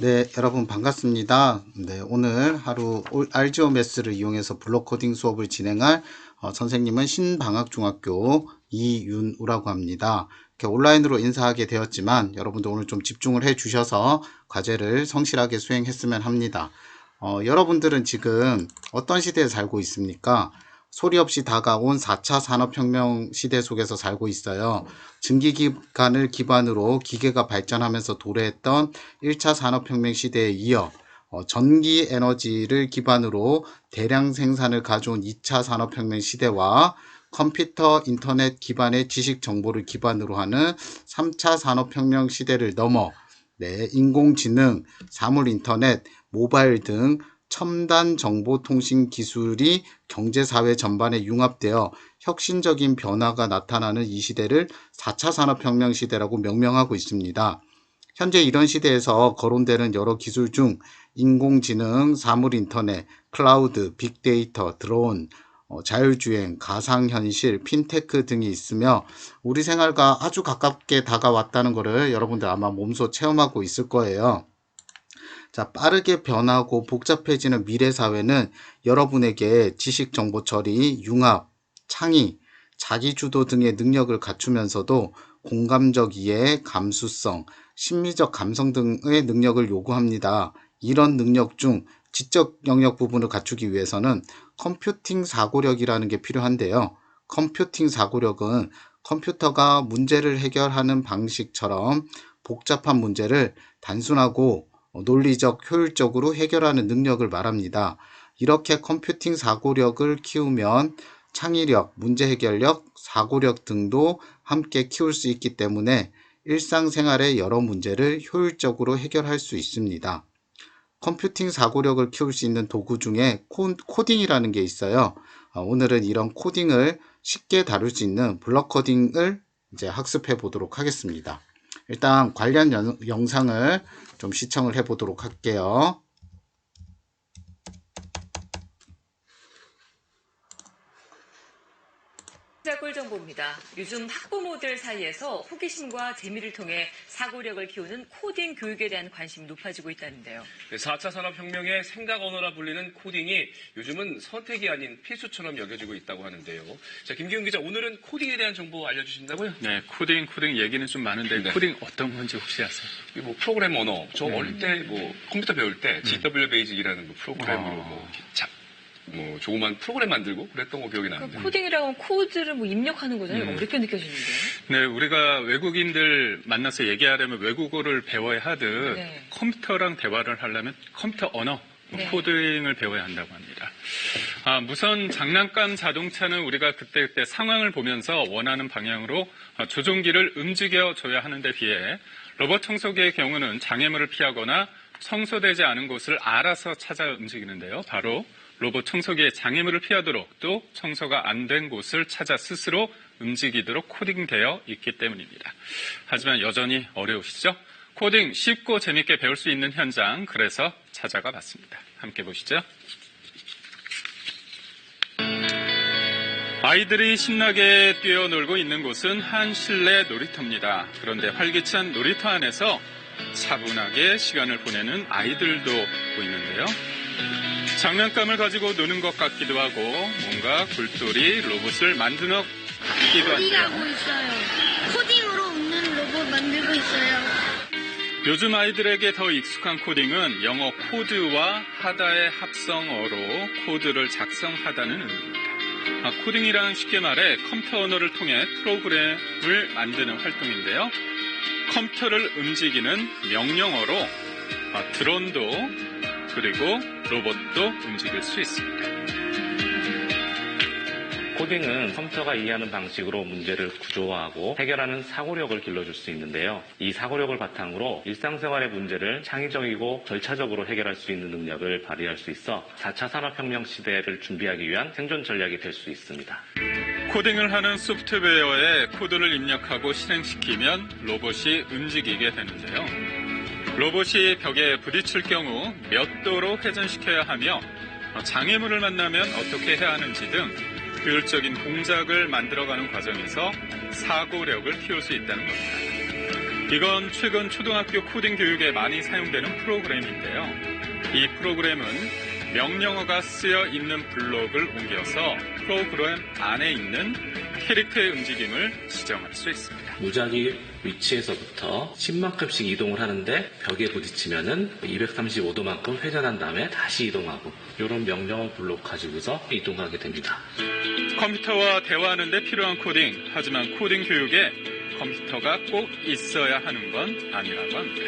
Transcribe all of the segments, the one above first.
네, 여러분 반갑습니다. 네, 오늘 하루 RGOMS를 이용해서 블록 코딩 수업을 진행할 선생님은 신방학중학교 이윤우라고 합니다. 이렇게 온라인으로 인사하게 되었지만 여러분들 오늘 좀 집중을 해 주셔서 과제를 성실하게 수행했으면 합니다. 여러분들은 지금 어떤 시대에 살고 있습니까? 소리 없이 다가온 4차 산업혁명 시대 속에서 살고 있어요. 증기기관을 기반으로 기계가 발전하면서 도래했던 1차 산업혁명 시대에 이어 전기 에너지를 기반으로 대량 생산을 가져온 2차 산업혁명 시대와 컴퓨터, 인터넷 기반의 지식 정보를 기반으로 하는 3차 산업혁명 시대를 넘어 인공지능, 사물인터넷, 모바일 등 첨단 정보통신 기술이 경제사회 전반에 융합되어 혁신적인 변화가 나타나는 이 시대를 4차 산업혁명 시대라고 명명하고 있습니다. 현재 이런 시대에서 거론되는 여러 기술 중 인공지능, 사물인터넷, 클라우드, 빅데이터, 드론, 자율주행, 가상현실, 핀테크 등이 있으며 우리 생활과 아주 가깝게 다가왔다는 것을 여러분들 아마 몸소 체험하고 있을 거예요. 자, 빠르게 변하고 복잡해지는 미래 사회는 여러분에게 지식 정보 처리, 융합, 창의, 자기주도 등의 능력을 갖추면서도 공감적 이해, 감수성, 심리적 감성 등의 능력을 요구합니다. 이런 능력 중 지적 영역 부분을 갖추기 위해서는 컴퓨팅 사고력이라는 게 필요한데요. 컴퓨팅 사고력은 컴퓨터가 문제를 해결하는 방식처럼 복잡한 문제를 단순하고 논리적, 효율적으로 해결하는 능력을 말합니다. 이렇게 컴퓨팅 사고력을 키우면 창의력, 문제 해결력, 사고력 등도 함께 키울 수 있기 때문에 일상생활의 여러 문제를 효율적으로 해결할 수 있습니다. 컴퓨팅 사고력을 키울 수 있는 도구 중에 코딩이라는 게 있어요. 오늘은 이런 코딩을 쉽게 다룰 수 있는 블록 코딩을 이제 학습해 보도록 하겠습니다. 일단 관련 영상을 좀 시청을 해 보도록 할게요. 꿀 정보입니다. 요즘 학부모들 사이에서 호기심과 재미를 통해 사고력을 키우는 코딩 교육에 대한 관심이 높아지고 있다는데요. 4차 산업혁명의 생각 언어라 불리는 코딩이 요즘은 선택이 아닌 필수처럼 여겨지고 있다고 하는데요. 자, 김기훈 기자, 오늘은 코딩에 대한 정보 알려주신다고요? 네, 코딩 얘기는 좀 많은데 네. 코딩 어떤 건지 혹시 아세요? 뭐 프로그램 언어, 저 어릴 때 뭐 컴퓨터 배울 때 GW 베이직이라는 그 프로그램으로 조그만 프로그램 만들고 그랬던 거 기억이 나는데. 코딩이라고 하면 코드를 입력하는 거잖아요. 어렵게 느껴지는데. 네, 우리가 외국인들 만나서 얘기하려면 외국어를 배워야 하듯 네. 컴퓨터랑 대화를 하려면 컴퓨터 언어, 네. 코딩을 배워야 한다고 합니다. 무선 장난감 자동차는 우리가 그때 상황을 보면서 원하는 방향으로 조종기를 움직여줘야 하는 데 비해 로봇 청소기의 경우는 장애물을 피하거나 청소되지 않은 곳을 알아서 찾아 움직이는데요. 바로 로봇 청소기의 장애물을 피하도록 또 청소가 안 된 곳을 찾아 스스로 움직이도록 코딩되어 있기 때문입니다. 하지만 여전히 어려우시죠? 코딩 쉽고 재밌게 배울 수 있는 현장, 그래서 찾아가 봤습니다. 함께 보시죠. 아이들이 신나게 뛰어놀고 있는 곳은 한 실내 놀이터입니다. 그런데 활기찬 놀이터 안에서 차분하게 시간을 보내는 아이들도 보이는데요. 장난감을 가지고 노는 것 같기도 하고 뭔가 굴돌이 로봇을 만드는 것 같기도 한데요. 코딩하고 있어요. 코딩으로 웃는 로봇 만들고 있어요. 요즘 아이들에게 더 익숙한 코딩은 영어 코드와 하다의 합성어로 코드를 작성하다는 의미입니다. 코딩이란 쉽게 말해 컴퓨터 언어를 통해 프로그램을 만드는 활동인데요. 컴퓨터를 움직이는 명령어로 드론도 그리고 로봇도 움직일 수 있습니다. 코딩은 컴퓨터가 이해하는 방식으로 문제를 구조화하고 해결하는 사고력을 길러줄 수 있는데요. 이 사고력을 바탕으로 일상생활의 문제를 창의적이고 절차적으로 해결할 수 있는 능력을 발휘할 수 있어 4차 산업혁명 시대를 준비하기 위한 생존 전략이 될 수 있습니다. 코딩을 하는 소프트웨어에 코드를 입력하고 실행시키면 로봇이 움직이게 되는데요. 로봇이 벽에 부딪힐 경우 몇 도로 회전시켜야 하며 장애물을 만나면 어떻게 해야 하는지 등 효율적인 동작을 만들어가는 과정에서 사고력을 키울 수 있다는 겁니다. 이건 최근 초등학교 코딩 교육에 많이 사용되는 프로그램인데요. 이 프로그램은 명령어가 쓰여 있는 블록을 옮겨서 프로그램 안에 있는 캐릭터의 움직임을 지정할 수 있습니다. 무작위 위치에서부터 10만큼씩 이동을 하는데 벽에 부딪히면은 235도만큼 회전한 다음에 다시 이동하고 이런 명령어 블록 가지고서 이동하게 됩니다. 컴퓨터와 대화하는 데 필요한 코딩, 하지만 코딩 교육에 컴퓨터가 꼭 있어야 하는 건 아니라고 합니다.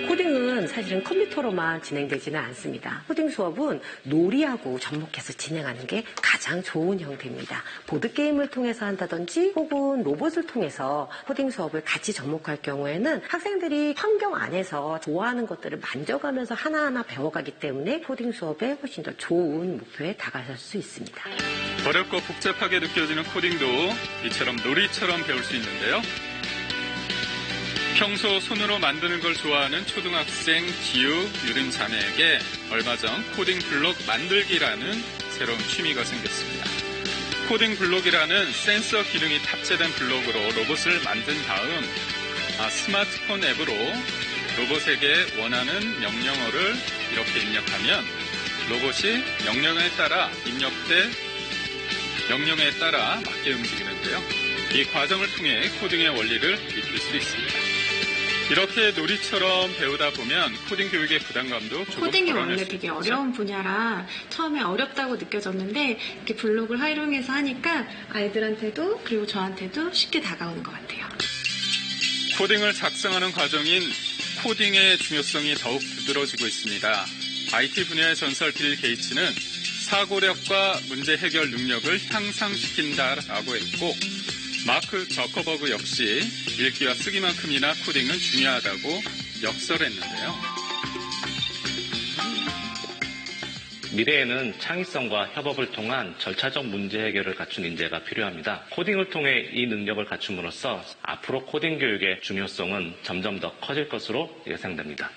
코딩은 사실은 컴퓨터로만 진행되지는 않습니다. 코딩 수업은 놀이하고 접목해서 진행하는 게 가장 좋은 형태입니다. 보드게임을 통해서 한다든지 혹은 로봇을 통해서 코딩 수업을 같이 접목할 경우에는 학생들이 환경 안에서 좋아하는 것들을 만져가면서 하나하나 배워가기 때문에 코딩 수업에 훨씬 더 좋은 목표에 다가설 수 있습니다. 어렵고 복잡하게 느껴지는 코딩도 이처럼 놀이처럼 배울 수 있는데요. 평소 손으로 만드는 걸 좋아하는 초등학생 지유, 유린 자매에게 얼마 전 코딩 블록 만들기라는 새로운 취미가 생겼습니다. 코딩 블록이라는 센서 기능이 탑재된 블록으로 로봇을 만든 다음 스마트폰 앱으로 로봇에게 원하는 명령어를 이렇게 입력하면 로봇이 명령에 따라 맞게 움직이는데요. 이 과정을 통해 코딩의 원리를 익힐 수 있습니다. 이렇게 놀이처럼 배우다 보면 코딩 교육의 부담감도 조금 코딩이 덜어낼 원래 수 되게 있겠죠. 어려운 분야라 처음에 어렵다고 느껴졌는데 이렇게 블록을 활용해서 하니까 아이들한테도 그리고 저한테도 쉽게 다가오는 것 같아요. 코딩을 작성하는 과정인 코딩의 중요성이 더욱 두드러지고 있습니다. IT 분야의 전설 빌 게이츠는 사고력과 문제 해결 능력을 향상시킨다라고 했고 마크 저커버그 역시 읽기와 쓰기만큼이나 코딩은 중요하다고 역설했는데요. 미래에는 창의성과 협업을 통한 절차적 문제 해결을 갖춘 인재가 필요합니다. 코딩을 통해 이 능력을 갖춤으로써 앞으로 코딩 교육의 중요성은 점점 더 커질 것으로 예상됩니다.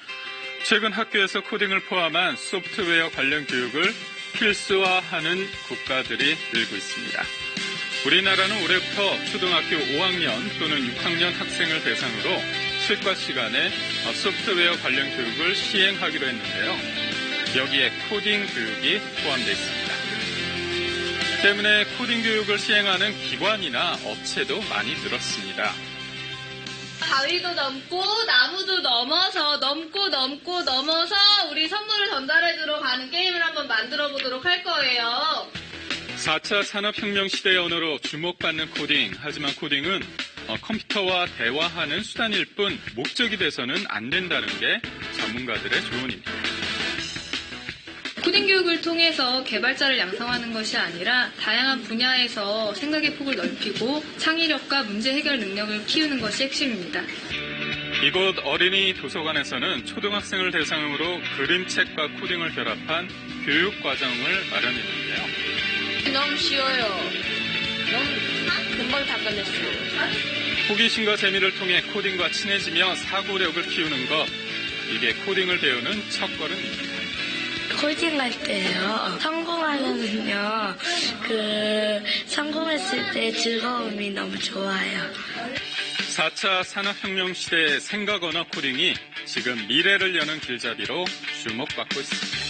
최근 학교에서 코딩을 포함한 소프트웨어 관련 교육을 필수화하는 국가들이 늘고 있습니다. 우리나라는 올해부터 초등학교 5학년 또는 6학년 학생을 대상으로 실과 시간에 소프트웨어 관련 교육을 시행하기로 했는데요. 여기에 코딩 교육이 포함되어 있습니다. 때문에 코딩 교육을 시행하는 기관이나 업체도 많이 늘었습니다. 바위도 넘고 나무도 넘어서 우리 선물을 전달해주러 가는 게임을 한번 만들어 보도록 할 거예요. 4차 산업혁명 시대의 언어로 주목받는 코딩. 하지만 코딩은 컴퓨터와 대화하는 수단일 뿐 목적이 돼서는 안 된다는 게 전문가들의 조언입니다. 코딩 교육을 통해서 개발자를 양성하는 것이 아니라 다양한 분야에서 생각의 폭을 넓히고 창의력과 문제 해결 능력을 키우는 것이 핵심입니다. 이곳 어린이 도서관에서는 초등학생을 대상으로 그림책과 코딩을 결합한 교육 과정을 마련했는데요. 너무 쉬워요. 너무 금방 다 끝냈어요. 호기심과 재미를 통해 코딩과 친해지며 사고력을 키우는 것. 이게 코딩을 배우는 첫걸음입니다. 코딩할 때요, 성공하면은요, 성공했을 때 즐거움이 너무 좋아요. 4차 산업혁명 시대의 생각 언어 코딩이 지금 미래를 여는 길잡이로 주목받고 있습니다.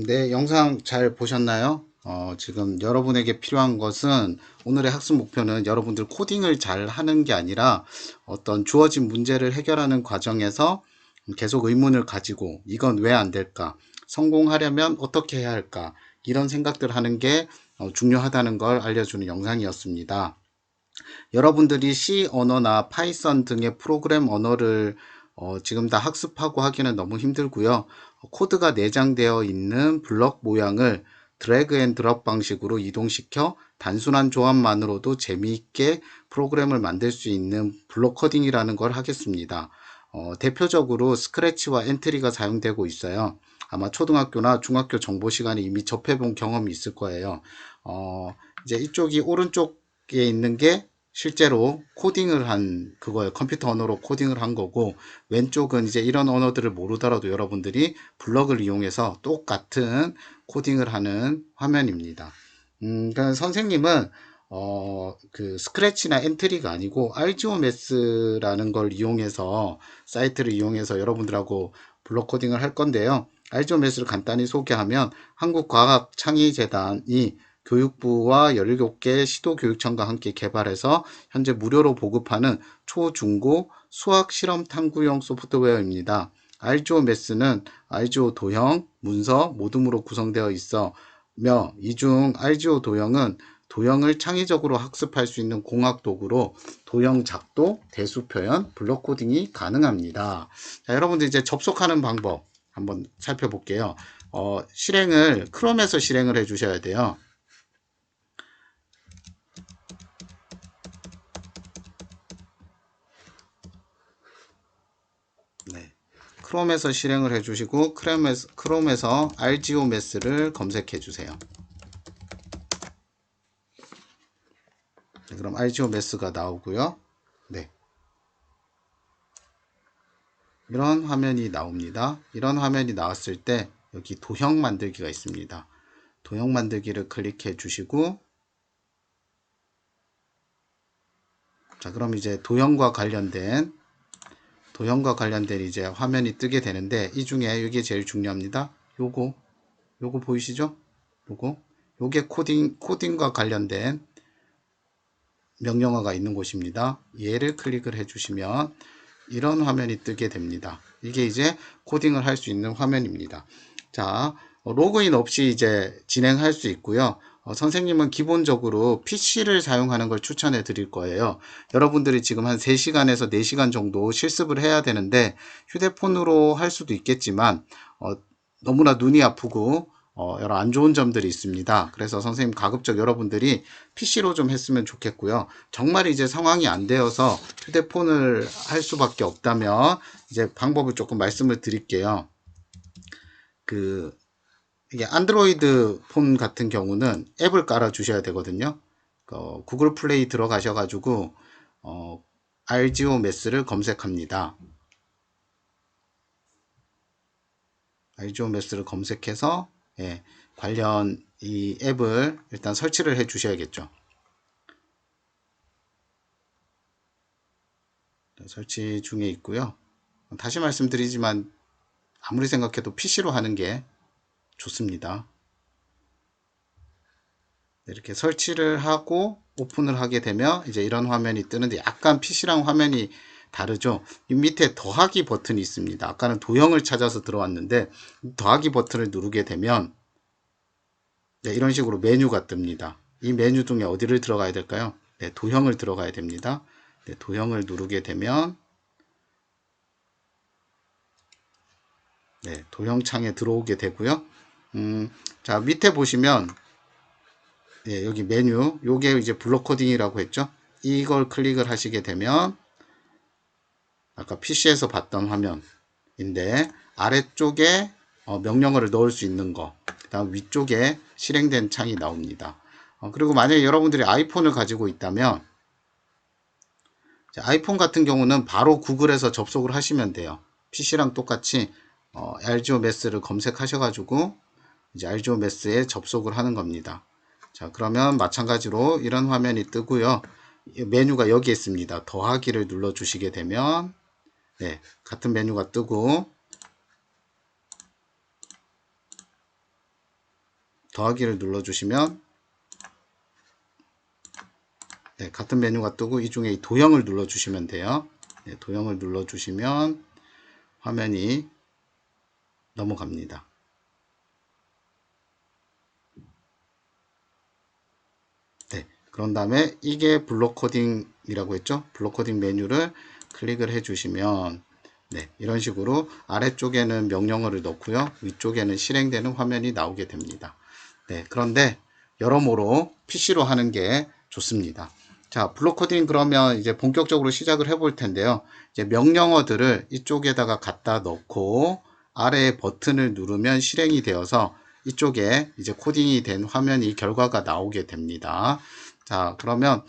네, 영상 잘 보셨나요? 지금 여러분에게 필요한 것은 오늘의 학습 목표는 여러분들 코딩을 잘 하는 게 아니라 어떤 주어진 문제를 해결하는 과정에서 계속 의문을 가지고 이건 왜 안 될까? 성공하려면 어떻게 해야 할까? 이런 생각들 하는 게 중요하다는 걸 알려주는 영상이었습니다. 여러분들이 C 언어나 파이썬 등의 프로그램 언어를 지금 다 학습하고 하기는 너무 힘들고요. 코드가 내장되어 있는 블럭 모양을 드래그 앤 드롭 방식으로 이동시켜 단순한 조합만으로도 재미있게 프로그램을 만들 수 있는 블록 코딩이라는 걸 하겠습니다. 대표적으로 스크래치와 엔트리가 사용되고 있어요. 아마 초등학교나 중학교 정보 시간에 이미 접해본 경험이 있을 거예요. 이제 이쪽이 오른쪽에 있는 게 실제로 코딩을 한 그거예요. 컴퓨터 언어로 코딩을 한 거고, 왼쪽은 이제 이런 언어들을 모르더라도 여러분들이 블럭을 이용해서 똑같은 코딩을 하는 화면입니다. 그러니까 선생님은 그 스크래치나 엔트리가 아니고 알지오매스라는 걸 이용해서, 사이트를 이용해서 여러분들하고 블록 코딩을 할 건데요. 알지오매스를 간단히 소개하면 한국과학창의재단이 교육부와 17개 시도교육청과 함께 개발해서 현재 무료로 보급하는 초중고 수학 실험 탐구용 소프트웨어입니다. 알지오매스는 알지오 도형, 문서, 모둠으로 구성되어 있으며, 이 중 알지오 도형은 도형을 창의적으로 학습할 수 있는 공학 도구로 도형 작도, 대수 표현, 블록 코딩이 가능합니다. 자, 여러분들 이제 접속하는 방법 한번 살펴볼게요. 실행을 크롬에서 실행을 해 주셔야 돼요. 네, 크롬에서 실행을 해 주시고 크롬에서 알지오매스를 검색해 주세요. 네, 그럼 알지오매스가 나오고요. 네, 이런 화면이 나옵니다. 이런 화면이 나왔을 때 여기 도형 만들기가 있습니다. 도형 만들기를 클릭해 주시고, 자, 그럼 이제 도형과 관련된 이제 화면이 뜨게 되는데, 이 중에 이게 제일 중요합니다. 요거 보이시죠? 요게 코딩과 관련된 명령어가 있는 곳입니다. 얘를 클릭을 해주시면 이런 화면이 뜨게 됩니다. 이게 이제 코딩을 할 수 있는 화면입니다. 자, 로그인 없이 이제 진행할 수 있고요. 선생님은 기본적으로 PC를 사용하는 걸 추천해 드릴 거예요. 여러분들이 지금 한 3시간에서 4시간 정도 실습을 해야 되는데, 휴대폰으로 할 수도 있겠지만 너무나 눈이 아프고 여러 안 좋은 점들이 있습니다. 그래서 선생님 가급적 여러분들이 PC로 좀 했으면 좋겠고요. 정말 이제 상황이 안 되어서 휴대폰을 할 수밖에 없다면 이제 방법을 조금 말씀을 드릴게요. 이게 안드로이드 폰 같은 경우는 앱을 깔아 주셔야 되거든요. 구글 플레이 들어가셔가지고 알지오매스를 검색합니다. 알지오매스를 검색해서 관련 이 앱을 일단 설치를 해 주셔야겠죠. 설치 중에 있고요. 다시 말씀드리지만 아무리 생각해도 PC로 하는 게 좋습니다. 이렇게 설치를 하고 오픈을 하게 되면 이제 이런 화면이 뜨는데, 약간 PC랑 화면이 다르죠. 이 밑에 더하기 버튼이 있습니다. 아까는 도형을 찾아서 들어왔는데 더하기 버튼을 누르게 되면 이런 식으로 메뉴가 뜹니다. 이 메뉴 중에 어디를 들어가야 될까요? 네, 도형을 들어가야 됩니다. 네, 도형을 누르게 되면 네, 도형 창에 들어오게 되고요. 자, 밑에 보시면 여기 메뉴, 요게 이제 블록 코딩이라고 했죠. 이걸 클릭을 하시게 되면 아까 PC에서 봤던 화면인데, 아래쪽에 명령어를 넣을 수 있는 거, 그 다음 위쪽에 실행된 창이 나옵니다. 그리고 만약에 여러분들이 아이폰을 가지고 있다면, 아이폰 같은 경우는 바로 구글에서 접속을 하시면 돼요. PC랑 똑같이 알지오매스를 검색하셔가지고 이제 알지오매스에 접속을 하는 겁니다. 자, 그러면 마찬가지로 이런 화면이 뜨고요. 메뉴가 여기 있습니다. 더하기를 눌러 주시게 되면 네, 같은 메뉴가 뜨고, 더하기를 눌러 주시면 네, 같은 메뉴가 뜨고, 이 중에 이 도형을 눌러 주시면 돼요. 네, 도형을 눌러 주시면 화면이 넘어갑니다. 네, 그런 다음에 이게 블록 코딩이라고 했죠. 블록 코딩 메뉴를 클릭을 해 주시면 네, 이런 식으로 아래쪽에는 명령어를 넣고요, 위쪽에는 실행되는 화면이 나오게 됩니다. 네, 그런데 여러모로 PC로 하는 게 좋습니다. 자, 블록 코딩 그러면 이제 본격적으로 시작을 해 볼 텐데요. 이제 명령어들을 이쪽에다가 갖다 넣고 아래에 버튼을 누르면 실행이 되어서 이쪽에 이제 코딩이 된 화면이 결과가 나오게 됩니다. 자, 그러면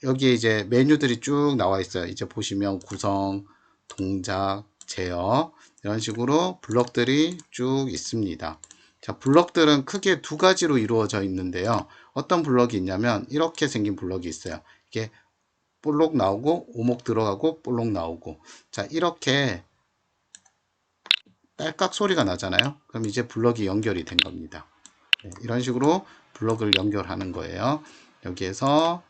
여기에 이제 메뉴들이 쭉 나와 있어요. 이제 보시면 구성, 동작, 제어 이런 식으로 블럭들이 쭉 있습니다. 자, 블럭들은 크게 두 가지로 이루어져 있는데요. 어떤 블럭이 있냐면 이렇게 생긴 블럭이 있어요. 이게 볼록 나오고 오목 들어가고 볼록 나오고, 자, 이렇게 딸깍 소리가 나잖아요. 그럼 이제 블럭이 연결이 된 겁니다. 네, 이런 식으로 블럭을 연결하는 거예요. 여기에서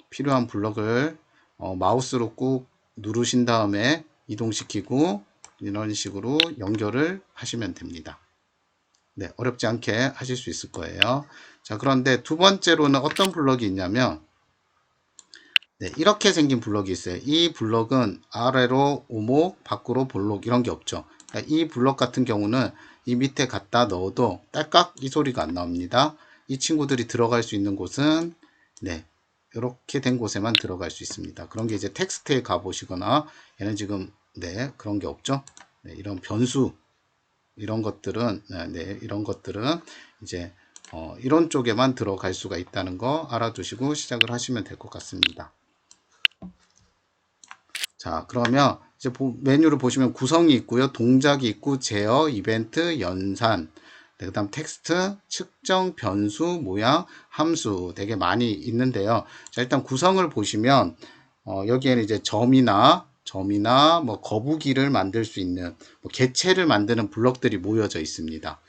필요한 블럭을 마우스로 꾹 누르신 다음에 이동시키고 이런 식으로 연결을 하시면 됩니다. 네, 어렵지 않게 하실 수 있을 거예요. 자, 그런데 두 번째로는 어떤 블럭이 있냐면, 네, 이렇게 생긴 블럭이 있어요. 이 블럭은 아래로 오목, 밖으로 볼록 이런 게 없죠. 그러니까 이 블럭 같은 경우는 이 밑에 갖다 넣어도 딸깍 이 소리가 안 나옵니다. 이 친구들이 들어갈 수 있는 곳은 네, 이렇게 된 곳에만 들어갈 수 있습니다. 그런 게 이제 텍스트에 가 보시거나, 얘는 지금 네, 그런 게 없죠. 네, 이런 변수 이런 것들은 이런 것들은 이제 이런 쪽에만 들어갈 수가 있다는 거 알아두시고 시작을 하시면 될 것 같습니다. 자, 그러면 이제 메뉴를 보시면 구성이 있고요, 동작이 있고, 제어, 이벤트, 연산, 네, 그 다음 텍스트, 측정, 변수, 모양, 함수 되게 많이 있는데요. 자, 일단 구성을 보시면 여기에는 이제 점이나 뭐 거북이를 만들 수 있는 뭐 개체를 만드는 블럭들이 모여져 있습니다.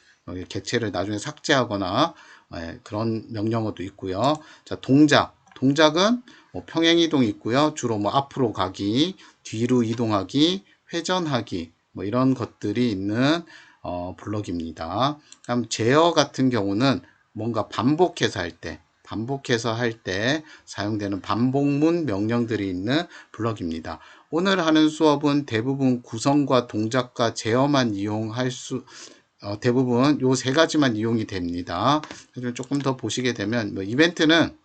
개체를 나중에 삭제하거나 그런 명령어도 있고요. 자, 동작은 뭐 평행이동이 있고요. 주로 뭐 앞으로 가기, 뒤로 이동하기, 회전하기 뭐 이런 것들이 있는 블럭입니다. 그다음 제어 같은 경우는 뭔가 반복해서 할 때 사용되는 반복문 명령들이 있는 블럭입니다. 오늘 하는 수업은 대부분 구성과 동작과 제어만 대부분 요 세 가지만 이용이 됩니다. 조금 더 보시게 되면 뭐 이벤트는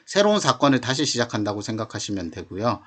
새로운 사건을 다시 시작한다고 생각하시면 되고요.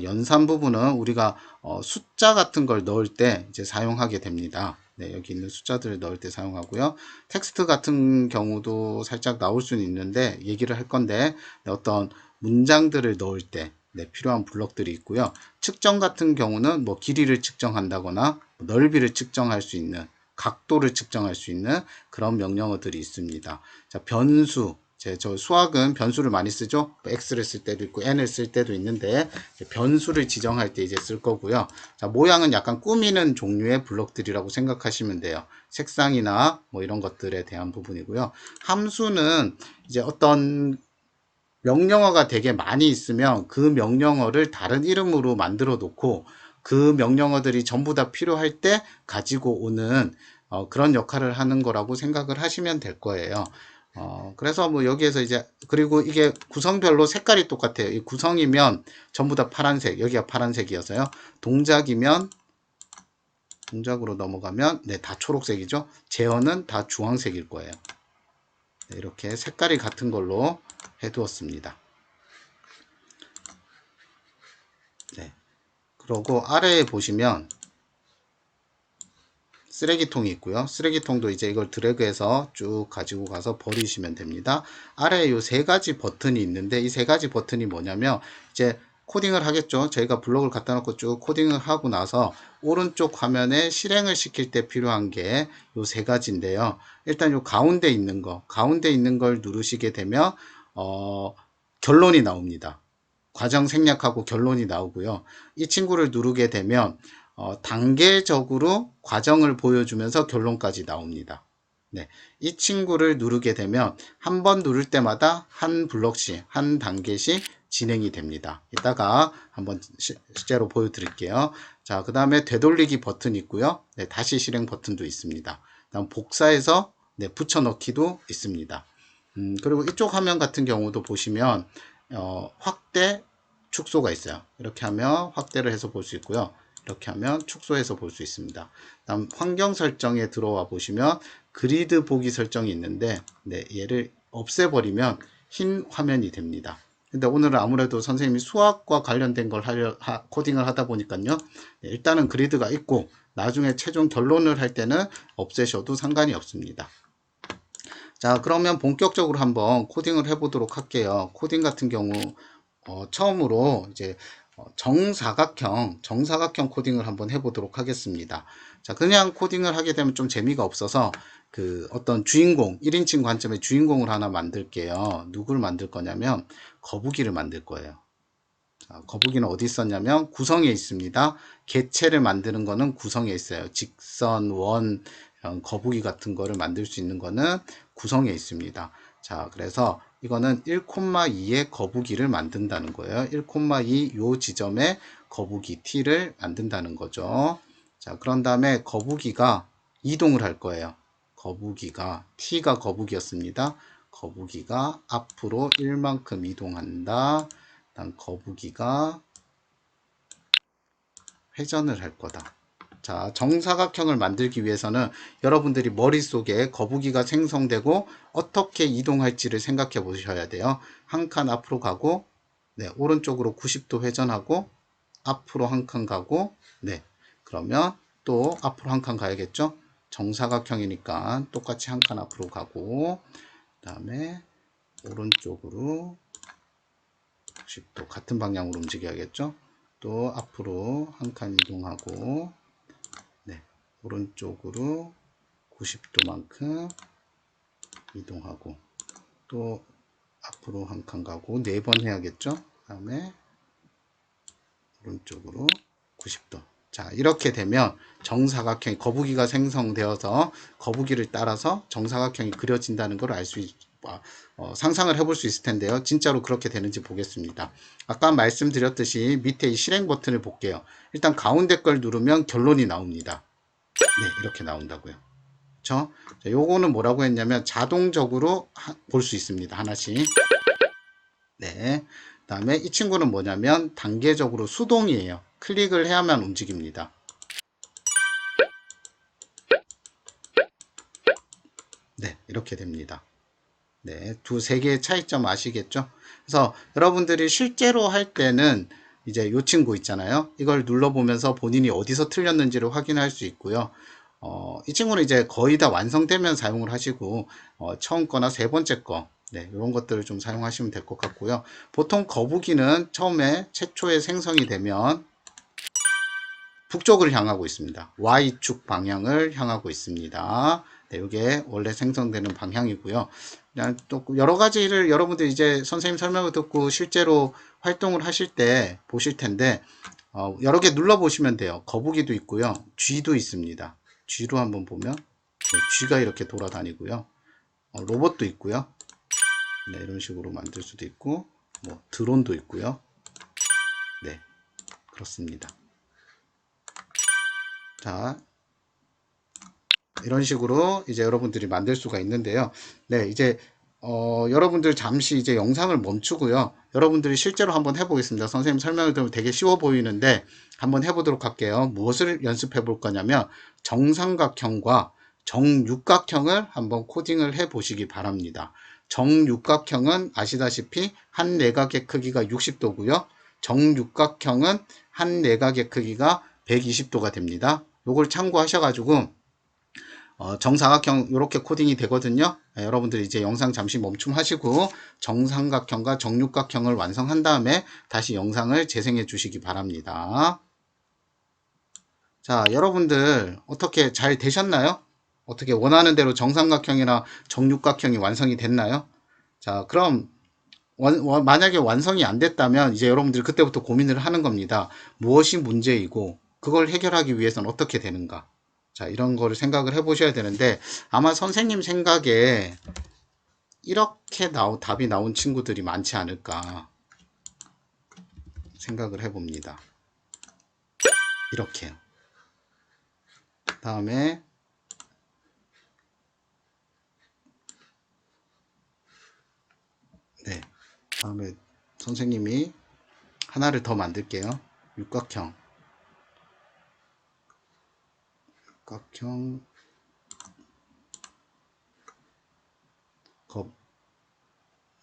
연산 부분은 우리가 숫자 같은 걸 넣을 때 이제 사용하게 됩니다. 네, 여기 있는 숫자들을 넣을 때 사용하고요. 텍스트 같은 경우도 살짝 나올 수는 있는데 얘기를 할 건데, 어떤 문장들을 넣을 때 필요한 블럭들이 있고요. 측정 같은 경우는 뭐 길이를 측정한다거나 넓이를 측정할 수 있는, 각도를 측정할 수 있는 그런 명령어들이 있습니다. 자, 변수. 저 수학은 변수를 많이 쓰죠. x를 쓸 때도 있고 n을 쓸 때도 있는데, 변수를 지정할 때 이제 쓸 거고요. 자, 모양은 약간 꾸미는 종류의 블럭들이라고 생각하시면 돼요. 색상이나 뭐 이런 것들에 대한 부분이고요. 함수는 이제 어떤 명령어가 되게 많이 있으면 그 명령어를 다른 이름으로 만들어 놓고 그 명령어들이 전부 다 필요할 때 가지고 오는 그런 역할을 하는 거라고 생각을 하시면 될 거예요. 그래서 뭐 여기에서 이제, 그리고 이게 구성별로 색깔이 똑같아요. 이 구성이면 전부 다 파란색, 여기가 파란색이어서요. 동작으로 넘어가면 네, 다 초록색이죠. 제어는 다 주황색일 거예요. 네, 이렇게 색깔이 같은 걸로 해두었습니다. 네. 그리고 아래에 보시면 쓰레기통이 있고요. 쓰레기통도 이제 이걸 드래그해서 쭉 가지고 가서 버리시면 됩니다. 아래에 이 세 가지 버튼이 있는데, 이 세 가지 버튼이 뭐냐면 이제 코딩을 하겠죠. 저희가 블록을 갖다 놓고 쭉 코딩을 하고 나서 오른쪽 화면에 실행을 시킬 때 필요한 게 이 세 가지인데요. 일단 이 가운데 있는 걸 누르시게 되면 결론이 나옵니다. 과정 생략하고 결론이 나오고요. 이 친구를 누르게 되면 단계적으로 과정을 보여주면서 결론까지 나옵니다. 네, 이 친구를 누르게 되면 한 번 누를 때마다 한 블럭씩, 한 단계씩 진행이 됩니다. 이따가 한번 실제로 보여드릴게요. 자, 그 다음에 되돌리기 버튼이 있고요. 네, 다시 실행 버튼도 있습니다. 다음 복사해서 붙여넣기도 있습니다. 그리고 이쪽 화면 같은 경우도 보시면 확대, 축소가 있어요. 이렇게 하면 확대를 해서 볼 수 있고요. 이렇게 하면 축소해서 볼 수 있습니다. 다음 환경 설정에 들어와 보시면 그리드 보기 설정이 있는데, 네, 얘를 없애버리면 흰 화면이 됩니다. 근데 오늘은 아무래도 선생님이 수학과 관련된 걸 코딩을 하다 보니까요. 네, 일단은 그리드가 있고 나중에 최종 결론을 할 때는 없애셔도 상관이 없습니다. 자, 그러면 본격적으로 한번 코딩을 해보도록 할게요. 코딩 같은 경우 처음으로 이제 정사각형 코딩을 한번 해보도록 하겠습니다. 자, 그냥 코딩을 하게 되면 좀 재미가 없어서 그 어떤 주인공, 1인칭 관점의 주인공을 하나 만들게요. 누구를 만들 거냐면 거북이를 만들 거예요. 자, 거북이는 어디 있었냐면 구성에 있습니다. 개체를 만드는 거는 구성에 있어요. 직선, 원, 거북이 같은 거를 만들 수 있는 거는 구성에 있습니다. 자, 그래서 이거는 1,2의 거북이를 만든다는 거예요. 1,2 요 지점에 거북이 t를 만든다는 거죠. 자, 그런 다음에 거북이가 이동을 할 거예요. 거북이가 t가 거북이였습니다. 거북이가 앞으로 1만큼 이동한다. 다음 거북이가 회전을 할 거다. 자, 정사각형을 만들기 위해서는 여러분들이 머릿속에 거북이가 생성되고 어떻게 이동할지를 생각해 보셔야 돼요. 한 칸 앞으로 가고, 네, 오른쪽으로 90도 회전하고, 앞으로 한 칸 가고, 네, 그러면 또 앞으로 한 칸 가야겠죠? 정사각형이니까 똑같이 한 칸 앞으로 가고, 그 다음에 오른쪽으로 90도 같은 방향으로 움직여야겠죠? 또 앞으로 한 칸 이동하고, 네, 오른쪽으로 90도만큼 이동하고, 또 앞으로 한 칸 가고 4번 해야겠죠? 그 다음에 오른쪽으로 90도. 자, 이렇게 되면 정사각형이 거북이가 생성되어서 거북이를 따라서 정사각형이 그려진다는 걸 알 수 상상을 해볼 수 있을 텐데요. 진짜로 그렇게 되는지 보겠습니다. 아까 말씀드렸듯이 밑에 이 실행 버튼을 볼게요. 일단 가운데 걸 누르면 결론이 나옵니다. 네, 이렇게 나온다고요. 그렇죠? 자, 요거는 뭐라고 했냐면 자동적으로 볼 수 있습니다. 하나씩. 네. 그 다음에 이 친구는 뭐냐면 단계적으로 수동이에요. 클릭을 해야만 움직입니다. 네, 이렇게 됩니다. 네, 세 개의 차이점 아시겠죠? 그래서 여러분들이 실제로 할 때는 이제 이 친구 있잖아요. 이걸 눌러보면서 본인이 어디서 틀렸는지를 확인할 수 있고요. 이 친구는 이제 거의 다 완성되면 사용을 하시고, 처음 거나 세 번째 거, 네, 이런 것들을 좀 사용하시면 될 것 같고요. 보통 거북이는 처음에 최초에 생성이 되면 북쪽을 향하고 있습니다. Y축 방향을 향하고 있습니다. 네, 이게 원래 생성되는 방향이고요. 또 여러 가지를 여러분들 이제 선생님 설명을 듣고 실제로 활동을 하실 때 보실 텐데, 여러 개 눌러 보시면 돼요. 거북이도 있고요. 쥐도 있습니다. 쥐로 한번 보면, 네, 쥐가 이렇게 돌아다니고요. 로봇도 있고요. 네, 이런 식으로 만들 수도 있고, 뭐 드론도 있고요. 네, 그렇습니다. 자, 이런 식으로 이제 여러분들이 만들 수가 있는데요. 네, 이제 여러분들 잠시 이제 영상을 멈추고요. 여러분들이 실제로 한번 해보겠습니다. 선생님 설명을 들으면 되게 쉬워 보이는데 한번 해보도록 할게요. 무엇을 연습해 볼 거냐면 정삼각형과 정육각형을 한번 코딩을 해 보시기 바랍니다. 정육각형은 아시다시피 한 내각의 크기가 60도고요. 정육각형은 한 내각의 크기가 120도가 됩니다. 요걸 참고하셔가지고 정사각형 이렇게 코딩이 되거든요. 네, 여러분들 이제 영상 잠시 멈춤하시고 정삼각형과 정육각형을 완성한 다음에 다시 영상을 재생해 주시기 바랍니다. 자, 여러분들 어떻게 잘 되셨나요? 어떻게 원하는 대로 정삼각형이나 정육각형이 완성이 됐나요? 자, 그럼 만약에 완성이 안 됐다면 이제 여러분들이 그때부터 고민을 하는 겁니다. 무엇이 문제이고 그걸 해결하기 위해서는 어떻게 되는가? 자, 이런 거를 생각을 해 보셔야 되는데 아마 선생님 생각에 이렇게 답이 나온 친구들이 많지 않을까 생각을 해 봅니다. 이렇게요. 다음에 네, 다음에 선생님이 하나를 더 만들게요. 육각형.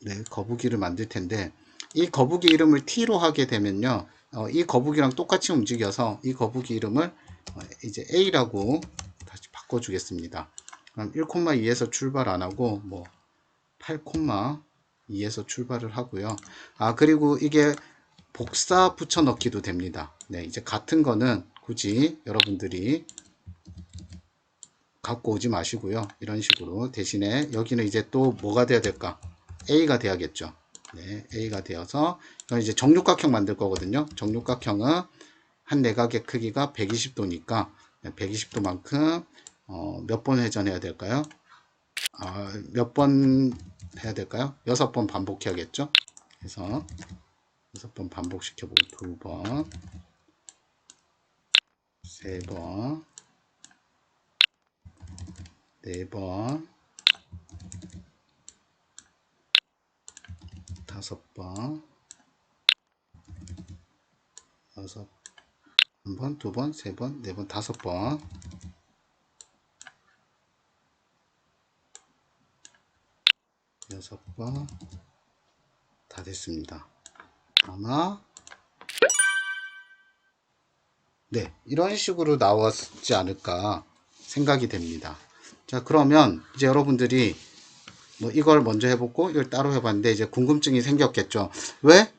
네, 거북이를 만들 텐데 이 거북이 이름을 T로 하게 되면요, 이 거북이랑 똑같이 움직여서 이 거북이 이름을 이제 A라고 다시 바꿔주겠습니다. 그럼 1,2에서 출발 안 하고 뭐 8,2에서 출발을 하고요. 아, 그리고 이게 복사 붙여 넣기도 됩니다. 네, 이제 같은 거는 굳이 여러분들이 갖고 오지 마시고요. 이런 식으로 대신에 여기는 이제 또 뭐가 돼야 될까? A가 돼야겠죠. 네, A가 되어서 이건 이제 정육각형 만들 거거든요. 정육각형은 한 내각의 크기가 120도니까 120도만큼 몇 번 회전해야 될까요? 몇 번 해야 될까요? 6번 반복해야겠죠. 그래서 6번 반복시켜보고 2번, 3번, 4번, 5번, 1번, 2번, 3번, 4번, 5번. 6번 다 됐습니다. 아마 네, 이런 식으로 나왔지 않을까 생각이 됩니다. 자, 그러면 이제 여러분들이 뭐 이걸 먼저 해보고 이걸 따로 해봤는데 이제 궁금증이 생겼겠죠. 왜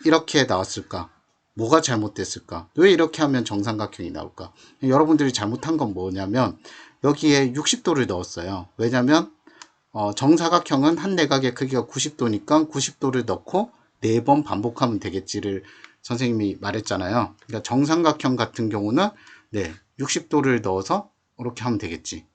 이렇게 나왔을까? 뭐가 잘못됐을까? 왜 이렇게 하면 정삼각형이 나올까? 여러분들이 잘못한 건 뭐냐면 여기에 60도를 넣었어요. 왜냐면 정사각형은 한 내각의 크기가 90도니까 90도를 넣고 4번 반복하면 되겠지를 선생님이 말했잖아요. 그러니까 정삼각형 같은 경우는 네, 60도를 넣어서 이렇게 하면 되겠지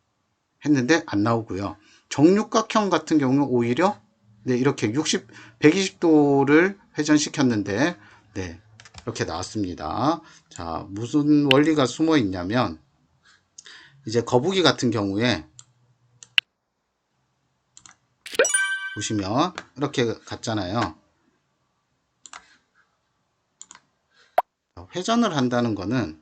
했는데 안 나오고요. 정육각형 같은 경우는 오히려 네, 이렇게 120도를 회전시켰는데 네, 이렇게 나왔습니다. 자, 무슨 원리가 숨어 있냐면 이제 거북이 같은 경우에 보시면 이렇게 갔잖아요. 회전을 한다는 거는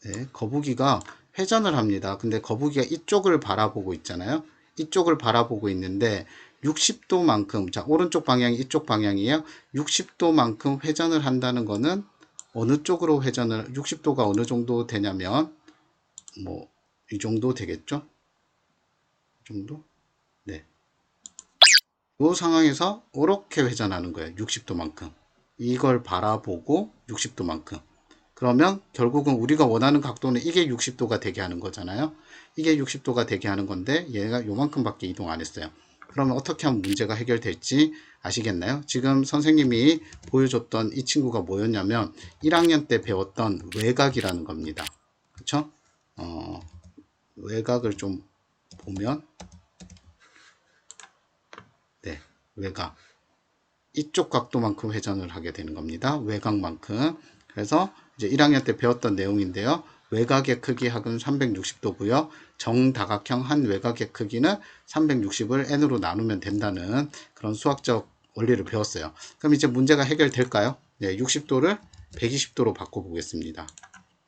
네, 거북이가 회전을 합니다. 근데 거북이가 이쪽을 바라보고 있잖아요. 이쪽을 바라보고 있는데 60도만큼, 자, 오른쪽 방향이 이쪽 방향이에요. 60도만큼 회전을 한다는 거는 어느 쪽으로 회전을, 60도가 어느 정도 되냐면 뭐 이 정도 되겠죠? 이 정도? 네. 이 상황에서 이렇게 회전하는 거예요. 60도만큼. 이걸 바라보고 60도만큼. 그러면 결국은 우리가 원하는 각도는 이게 60도가 되게 하는 거잖아요. 이게 60도가 되게 하는 건데 얘가 요만큼밖에 이동 안 했어요. 그러면 어떻게 하면 문제가 해결될지 아시겠나요? 지금 선생님이 보여줬던 이 친구가 뭐였냐면 1학년 때 배웠던 외곽이라는 겁니다. 그쵸? 외곽을 좀 보면 네, 외곽. 이쪽 각도만큼 회전을 하게 되는 겁니다. 외곽만큼. 그래서 이제 1학년 때 배웠던 내용인데요. 외곽의 크기 합은 360도고요. 정다각형 한 외곽의 크기는 360을 n으로 나누면 된다는 그런 수학적 원리를 배웠어요. 그럼 이제 문제가 해결될까요? 네, 60도를 120도로 바꿔보겠습니다.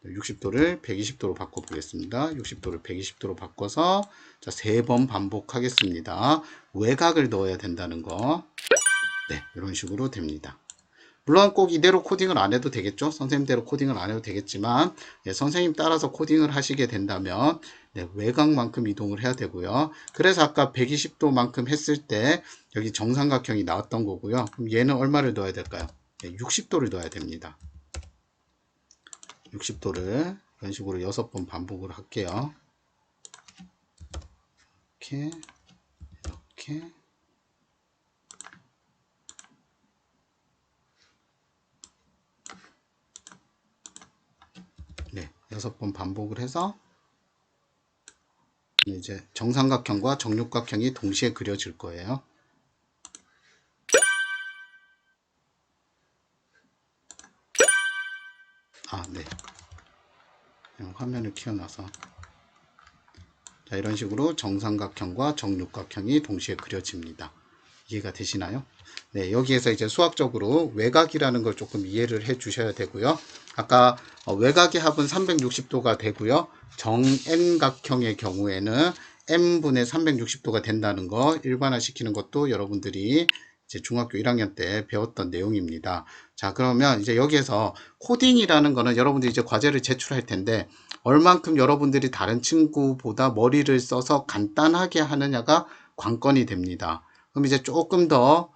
60도를 120도로 바꿔보겠습니다. 60도를 120도로 바꿔서 자, 3번 반복하겠습니다. 외곽을 넣어야 된다는 거. 네, 이런 식으로 됩니다. 물론 꼭 이대로 코딩을 안 해도 되겠죠. 선생님대로 코딩을 안 해도 되겠지만 네, 선생님 따라서 코딩을 하시게 된다면 네, 외곽만큼 이동을 해야 되고요. 그래서 아까 120도만큼 했을 때 여기 정삼각형이 나왔던 거고요. 그럼 얘는 얼마를 넣어야 될까요? 네, 60도를 넣어야 됩니다. 60도를 이런 식으로 6번 반복을 할게요. 이렇게 이렇게 네, 6번 반복을 해서 이제 정삼각형과 정육각형이 동시에 그려질 거예요. 네. 그냥 화면을 키워놔서 자, 이런 식으로 정삼각형과 정육각형이 동시에 그려집니다. 이해가 되시나요? 네, 여기에서 이제 수학적으로 외곽이라는 걸 조금 이해를 해 주셔야 되고요. 아까 외곽의 합은 360도가 되고요. 정N각형의 경우에는 n분의 360도가 된다는 거 일반화시키는 것도 여러분들이 이제 중학교 1학년 때 배웠던 내용입니다. 자, 그러면 이제 여기에서 코딩이라는 거는 여러분들이 이제 과제를 제출할 텐데 얼만큼 여러분들이 다른 친구보다 머리를 써서 간단하게 하느냐가 관건이 됩니다. 그럼 이제 조금 더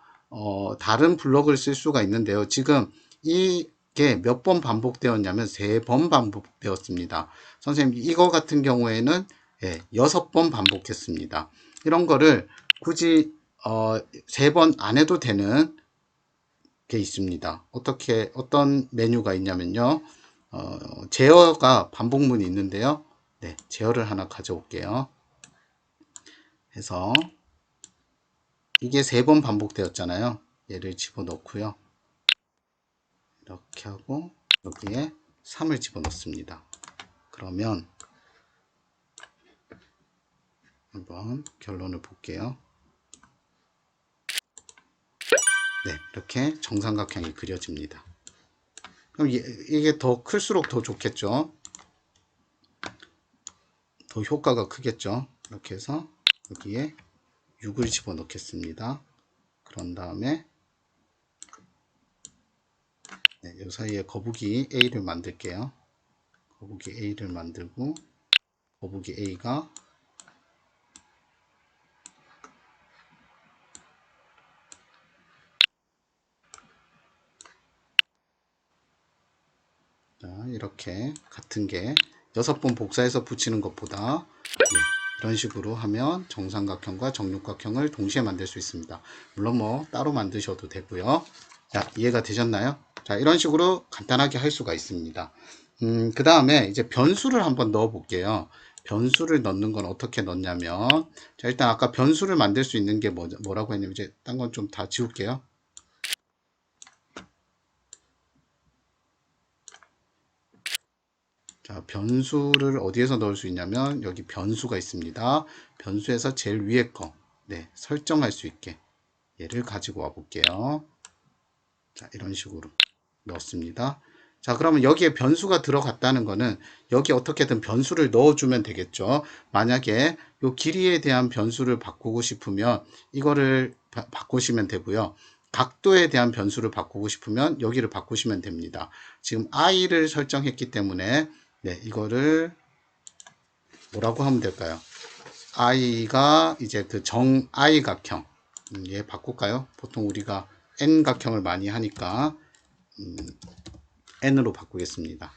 다른 블록을 쓸 수가 있는데요. 지금 이게 몇 번 반복되었냐면 3번 반복되었습니다. 선생님 이거 같은 경우에는 6번 반복했습니다. 이런 거를 굳이 3번 안 해도 되는 게 있습니다. 어떤 메뉴가 있냐면요. 제어가 반복문이 있는데요. 네, 제어를 하나 가져올게요. 해서 이게 3번 반복되었잖아요. 얘를 집어넣고요. 이렇게 하고 여기에 3을 집어넣습니다. 그러면 한번 결론을 볼게요. 네, 이렇게 정삼각형이 그려집니다. 그럼 이게 더 클수록 더 좋겠죠. 더 효과가 크겠죠. 이렇게 해서 여기에 6을 집어넣겠습니다. 그런 다음에 네, 이 사이에 거북이 A를 만들게요. 거북이 A를 만들고 거북이 A가 자, 이렇게 같은 게 6번 복사해서 붙이는 것보다 이런 식으로 하면 정삼각형과 정육각형을 동시에 만들 수 있습니다. 물론 뭐 따로 만드셔도 되고요. 자, 이해가 되셨나요? 자, 이런 식으로 간단하게 할 수가 있습니다. 그 다음에 이제 변수를 한번 넣어 볼게요. 변수를 넣는 건 어떻게 넣냐면, 자, 일단 아까 변수를 만들 수 있는 게 뭐라고 했냐면, 이제 딴 건 좀 다 지울게요. 자, 변수를 어디에서 넣을 수 있냐면, 여기 변수가 있습니다. 변수에서 제일 위에 거, 네, 설정할 수 있게 얘를 가지고 와 볼게요. 자, 이런 식으로 넣었습니다. 자, 그러면 여기에 변수가 들어갔다는 거는 여기 어떻게든 변수를 넣어주면 되겠죠. 만약에 이 길이에 대한 변수를 바꾸고 싶으면 이거를 바꾸시면 되고요. 각도에 대한 변수를 바꾸고 싶으면 여기를 바꾸시면 됩니다. 지금 i를 설정했기 때문에 네, 이거를 뭐라고 하면 될까요? i가 이제 그 정 i각형 얘 바꿀까요? 보통 우리가 n각형을 많이 하니까 n으로 바꾸겠습니다.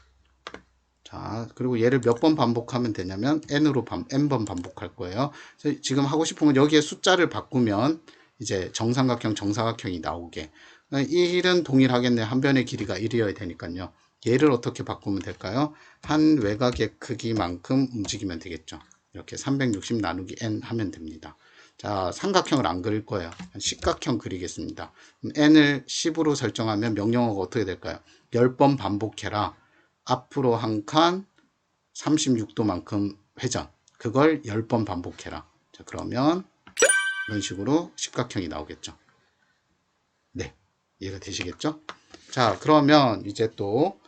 자, 그리고 얘를 몇 번 반복하면 되냐면 n으로 n번 반복할 거예요. 그래서 지금 하고 싶은 건 여기에 숫자를 바꾸면 이제 정삼각형, 정사각형이 나오게. 이 1은 동일하겠네. 한 변의 길이가 1이어야 되니까요. 얘를 어떻게 바꾸면 될까요? 한 외곽의 크기만큼 움직이면 되겠죠. 이렇게 360 나누기 n 하면 됩니다. 자, 삼각형을 안 그릴 거예요. 십각형 그리겠습니다. n을 10으로 설정하면 명령어가 어떻게 될까요? 10번 반복해라. 앞으로 한 칸 36도만큼 회전. 그걸 10번 반복해라. 자, 그러면 이런 식으로 십각형이 나오겠죠. 네, 이해가 되시겠죠? 자, 그러면 이제 또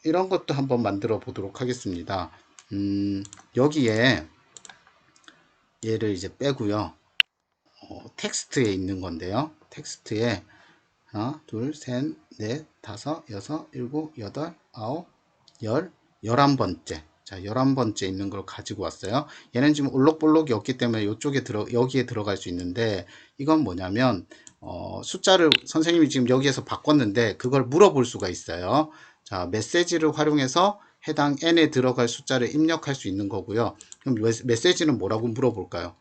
이런 것도 한번 만들어 보도록 하겠습니다. 여기에 얘를 이제 빼고요. 텍스트에 있는 건데요. 텍스트에 하나, 둘, 셋, 넷, 다섯, 여섯, 일곱, 여덟, 아홉, 11번째. 자, 11번째 있는 걸 가지고 왔어요. 얘는 지금 올록볼록이 없기 때문에 여기에 들어갈 수 있는데, 이건 뭐냐면, 숫자를 선생님이 지금 여기에서 바꿨는데, 그걸 물어볼 수가 있어요. 자, 메시지를 활용해서 해당 n에 들어갈 숫자를 입력할 수 있는 거고요. 그럼 메시지는 뭐라고 물어볼까요?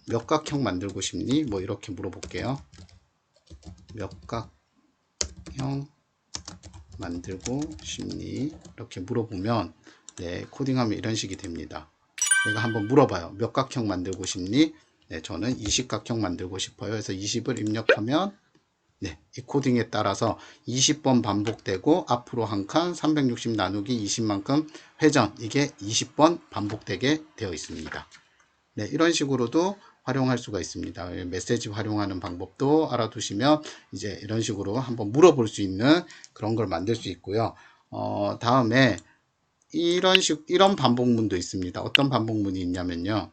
몇 각형 만들고 싶니? 뭐 이렇게 물어볼게요. 몇 각형 만들고 싶니? 이렇게 물어보면 네, 코딩하면 이런 식이 됩니다. 내가 한번 물어봐요. 몇 각형 만들고 싶니? 네, 저는 20각형 만들고 싶어요. 그래서 20을 입력하면 네, 이 코딩에 따라서 20번 반복되고 앞으로 한 칸 360 나누기 20만큼 회전, 이게 20번 반복되게 되어 있습니다. 네, 이런 식으로도 활용할 수가 있습니다. 메시지 활용하는 방법도 알아두시면 이제 이런 식으로 한번 물어볼 수 있는 그런 걸 만들 수 있고요. 다음에 이런 반복문도 있습니다. 어떤 반복문이 있냐면요.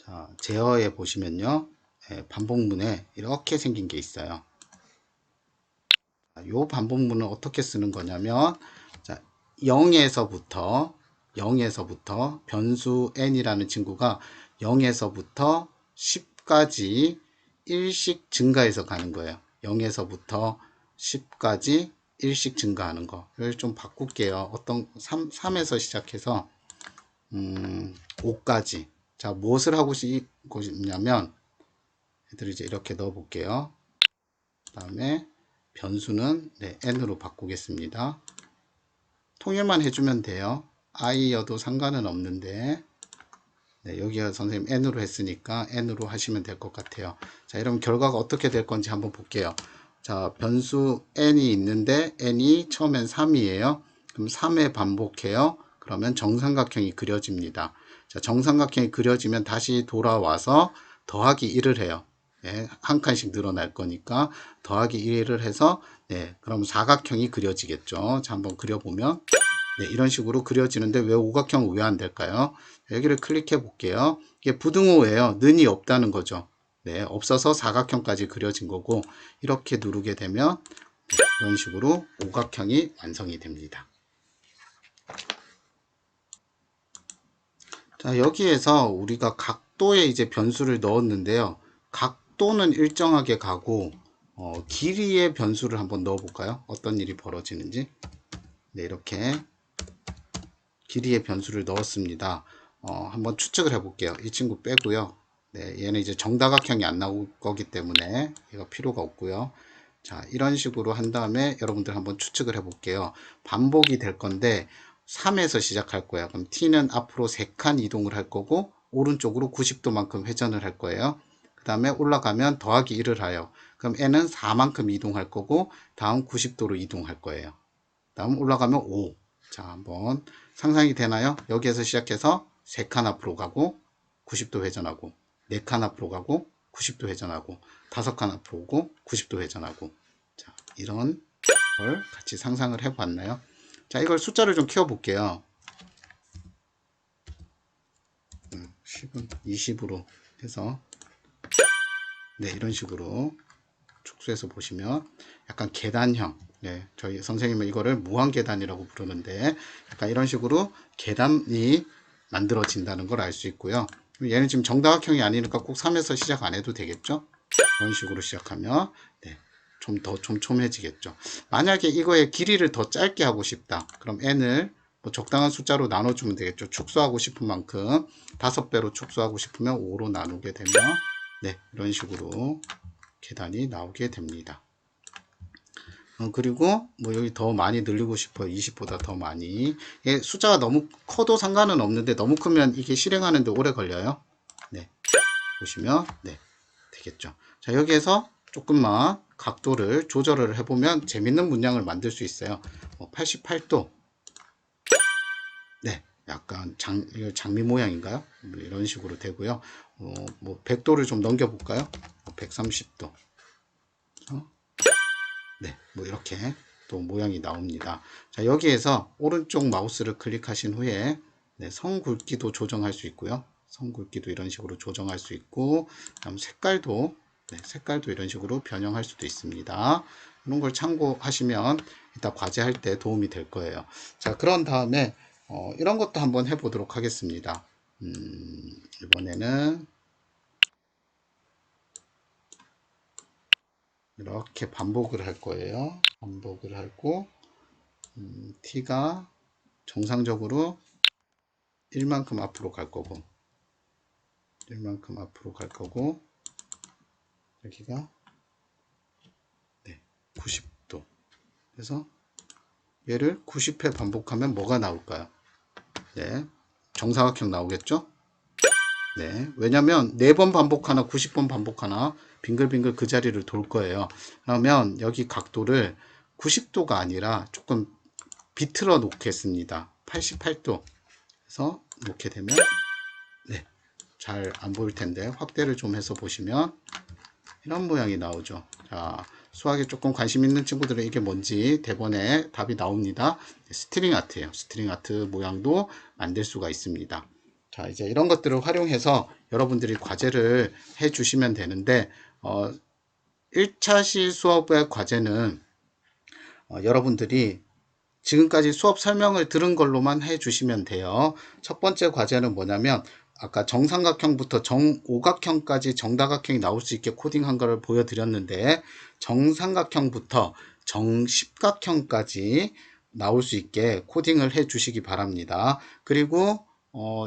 자, 제어에 보시면요. 반복문에 이렇게 생긴 게 있어요. 이 반복문은 어떻게 쓰는 거냐면, 자, 0에서부터 변수 n이라는 친구가 0에서부터 10까지 일씩 증가해서 가는 거예요. 0에서부터 10까지 일씩 증가하는 거. 이걸 좀 바꿀게요. 3에서 시작해서 5까지. 자, 무엇을 하고 싶냐면, 애들을 이제 이렇게 넣어 볼게요. 그 다음에 변수는 n으로 바꾸겠습니다. 통일만 해주면 돼요. i여도 상관은 없는데, 여기가 선생님 n으로 했으니까 n으로 하시면 될 것 같아요. 자, 이러면 결과가 어떻게 될 건지 한번 볼게요. 자, 변수 n이 있는데 n이 처음엔 3이에요. 그럼 3회 반복해요. 그러면 정삼각형이 그려집니다. 자, 정삼각형이 그려지면 다시 돌아와서 더하기 1을 해요. 한 칸씩 늘어날 거니까 더하기 1을 해서 그럼 사각형이 그려지겠죠. 자, 한번 그려보면 이런 식으로 그려지는데 왜 오각형은 왜 안 될까요? 여기를 클릭해 볼게요. 이게 부등호예요. 는이 없다는 거죠. 없어서 사각형까지 그려진 거고, 이렇게 누르게 되면 이런 식으로 오각형이 완성이 됩니다. 자, 여기에서 우리가 각도에 이제 변수를 넣었는데요. 각도는 일정하게 가고 길이의 변수를 한번 넣어 볼까요? 어떤 일이 벌어지는지. 이렇게 길이의 변수를 넣었습니다. 한번 추측을 해 볼게요. 이 친구 빼고요. 얘는 이제 정다각형이 안 나올 거기 때문에 얘가 필요가 없고요. 자, 이런 식으로 한 다음에 여러분들 한번 추측을 해 볼게요. 반복이 될 건데 3에서 시작할 거예요. 그럼 t는 앞으로 3칸 이동을 할 거고, 오른쪽으로 90도만큼 회전을 할 거예요. 그 다음에 올라가면 더하기 1을 해요. 그럼 n은 4만큼 이동할 거고, 다음 90도로 이동할 거예요. 다음 올라가면 5. 자, 한번 상상이 되나요? 여기에서 시작해서 3칸 앞으로 가고 90도 회전하고, 4칸 앞으로 가고 90도 회전하고, 5칸 앞으로 오고 90도 회전하고. 자, 이런 걸 같이 상상을 해 봤나요? 자, 이걸 숫자를 좀 키워 볼게요. 10은 20으로 해서 이런 식으로 축소해서 보시면 약간 계단형, 저희 선생님은 이거를 무한계단이라고 부르는데, 약간 이런 식으로 계단이 만들어진다는 걸 알 수 있고요. 얘는 지금 정다각형이 아니니까 꼭 3에서 시작 안 해도 되겠죠. 이런 식으로 시작하면 좀 더 촘촘해지겠죠. 만약에 이거의 길이를 더 짧게 하고 싶다. 그럼 n을 뭐 적당한 숫자로 나눠주면 되겠죠. 축소하고 싶은 만큼 5배로 축소하고 싶으면 5로 나누게 되면 이런 식으로 계단이 나오게 됩니다. 그리고 뭐 여기 더 많이 늘리고 싶어요. 20보다 더 많이. 숫자가 너무 커도 상관은 없는데 너무 크면 이게 실행하는데 오래 걸려요. 보시면 되겠죠. 자, 여기에서 조금만 각도를 조절을 해보면 재밌는 문양을 만들 수 있어요. 88도. 약간 장미 모양인가요? 이런 식으로 되고요. 뭐 100도를 좀 넘겨볼까요? 130도. 뭐 이렇게 또 모양이 나옵니다. 자, 여기에서 오른쪽 마우스를 클릭하신 후에 선 굵기도 조정할 수 있고요. 선 굵기도 이런 식으로 조정할 수 있고, 그다음 색깔도 이런 식으로 변형할 수도 있습니다. 이런 걸 참고하시면 이따 과제할 때 도움이 될 거예요. 자, 그런 다음에 이런 것도 한번 해보도록 하겠습니다. 이번에는 이렇게 반복을 할 거예요. 반복을 하고 t가 정상적으로 1만큼 앞으로 갈 거고, 1만큼 앞으로 갈 거고, 여기가 90도. 그래서 얘를 90회 반복하면 뭐가 나올까요? 정사각형 나오겠죠? 왜냐면 4번 반복하나 90번 반복하나 빙글빙글 그 자리를 돌 거예요. 그러면 여기 각도를 90도가 아니라 조금 비틀어 놓겠습니다. 88도. 그래서 놓게 되면 잘 안 보일 텐데 확대를 좀 해서 보시면 이런 모양이 나오죠. 자, 수학에 조금 관심 있는 친구들은 이게 뭔지 대본에 답이 나옵니다. 스트링 아트예요. 스트링 아트 모양도 만들 수가 있습니다. 자, 이제 이런 것들을 활용해서 여러분들이 과제를 해 주시면 되는데 1차시 수업의 과제는 여러분들이 지금까지 수업 설명을 들은 걸로만 해 주시면 돼요. 첫 번째 과제는 뭐냐면 아까 정삼각형부터 정오각형까지 정다각형이 나올 수 있게 코딩한 것을 보여드렸는데 정삼각형부터 정십각형까지 나올 수 있게 코딩을 해 주시기 바랍니다. 그리고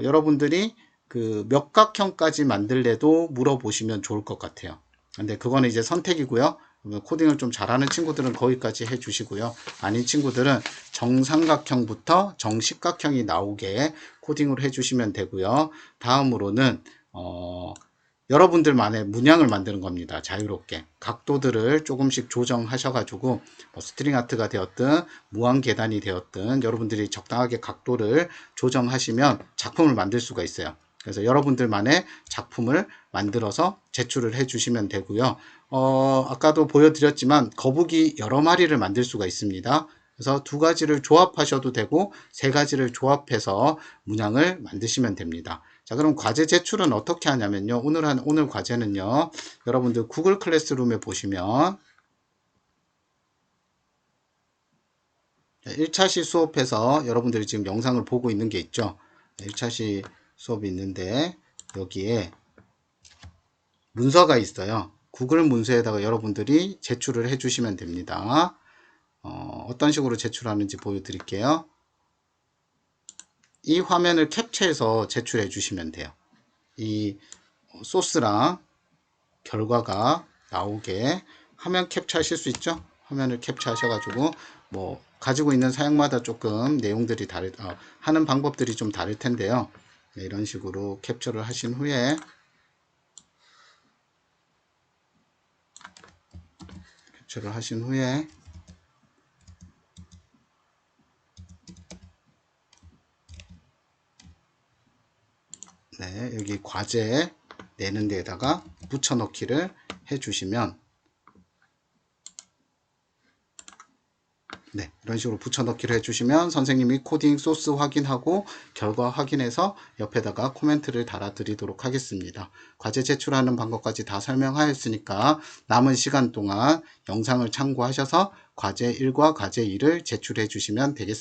여러분들이 그 몇 각형까지 만들래도 물어보시면 좋을 것 같아요. 근데 그거는 이제 선택이고요. 코딩을 좀 잘하는 친구들은 거기까지 해 주시고요. 아닌 친구들은 정삼각형부터 정십각형이 나오게 코딩을 해 주시면 되고요. 다음으로는 여러분들만의 문양을 만드는 겁니다. 자유롭게 각도들을 조금씩 조정하셔가지고 스트링 아트가 되었든 무한 계단이 되었든 여러분들이 적당하게 각도를 조정하시면 작품을 만들 수가 있어요. 그래서 여러분들만의 작품을 만들어서 제출을 해 주시면 되고요. 아까도 보여드렸지만 거북이 여러 마리를 만들 수가 있습니다. 그래서 두 가지를 조합하셔도 되고 세 가지를 조합해서 문양을 만드시면 됩니다. 자, 그럼 과제 제출은 어떻게 하냐면요. 오늘 과제는요. 여러분들 구글 클래스룸에 보시면 1차시 수업에서 여러분들이 지금 영상을 보고 있는 게 있죠. 1차시 수업이 있는데 여기에 문서가 있어요. 구글 문서에다가 여러분들이 제출을 해 주시면 됩니다. 어떤 식으로 제출하는지 보여드릴게요. 이 화면을 캡처해서 제출해 주시면 돼요. 이 소스랑 결과가 나오게 화면 캡처하실 수 있죠? 화면을 캡처하셔가지고 뭐 가지고 있는 사양마다 조금 내용들이 하는 방법들이 좀 다를 텐데요. 네, 이런 식으로 캡처를 하신 후에 네, 여기 과제 내는 데에다가 붙여넣기를 해주시면 네, 이런 식으로 붙여넣기를 해주시면 선생님이 코딩 소스 확인하고 결과 확인해서 옆에다가 코멘트를 달아드리도록 하겠습니다. 과제 제출하는 방법까지 다 설명하였으니까 남은 시간 동안 영상을 참고하셔서 과제 1과 과제 2를 제출해 주시면 되겠습니다.